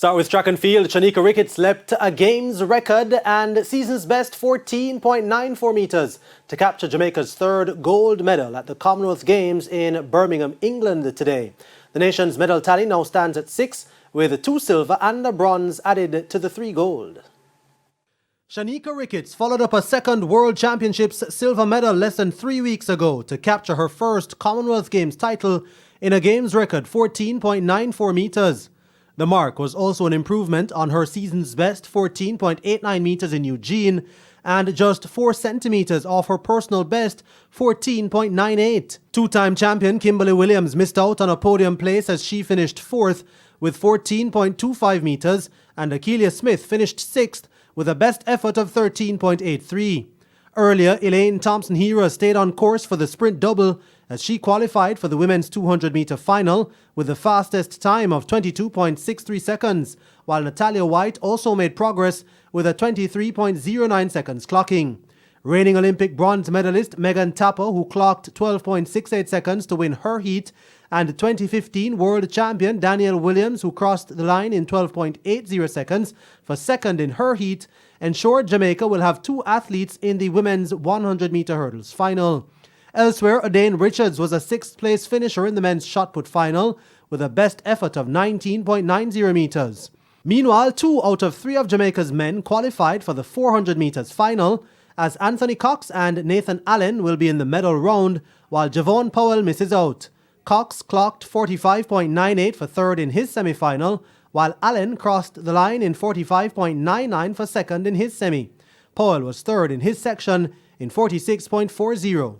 Start with track and field. Shanieka Ricketts leapt a games record and season's best 14.94 metres to capture Jamaica's third gold medal at the Commonwealth Games in Birmingham, England today. The nation's medal tally now stands at 6, with 2 silver and a bronze added to the 3 gold. Shanieka Ricketts followed up a second World Championships silver medal less than 3 weeks ago to capture her first Commonwealth Games title in a games record 14.94 metres. The mark was also an improvement on her season's best 14.89 metres in Eugene and just 4 centimetres off her personal best 14.98. Two-time champion Kimberly Williams missed out on a podium place as she finished 4th with 14.25 metres, and Akeelia Smith finished 6th with a best effort of 13.83. Earlier, Elaine Thompson-Hera stayed on course for the sprint double as she qualified for the women's 200-metre final with the fastest time of 22.63 seconds, while Natalia White also made progress with a 23.09 seconds clocking. Reigning Olympic bronze medalist Megan Tapper, who clocked 12.68 seconds to win her heat, and 2015 world champion Danielle Williams, who crossed the line in 12.80 seconds for second in her heat, ensured Jamaica will have 2 athletes in the women's 100-metre hurdles final. Elsewhere, Adaine Richards was a 6th place finisher in the men's shot put final with a best effort of 19.90 metres. Meanwhile, 2 out of 3 of Jamaica's men qualified for the 400 metres final, as Anthony Cox and Nathan Allen will be in the medal round, while Javon Powell misses out. Cox clocked 45.98 for third in his semi-final, while Allen crossed the line in 45.99 for second in his semi. Powell was third in his section in 46.40.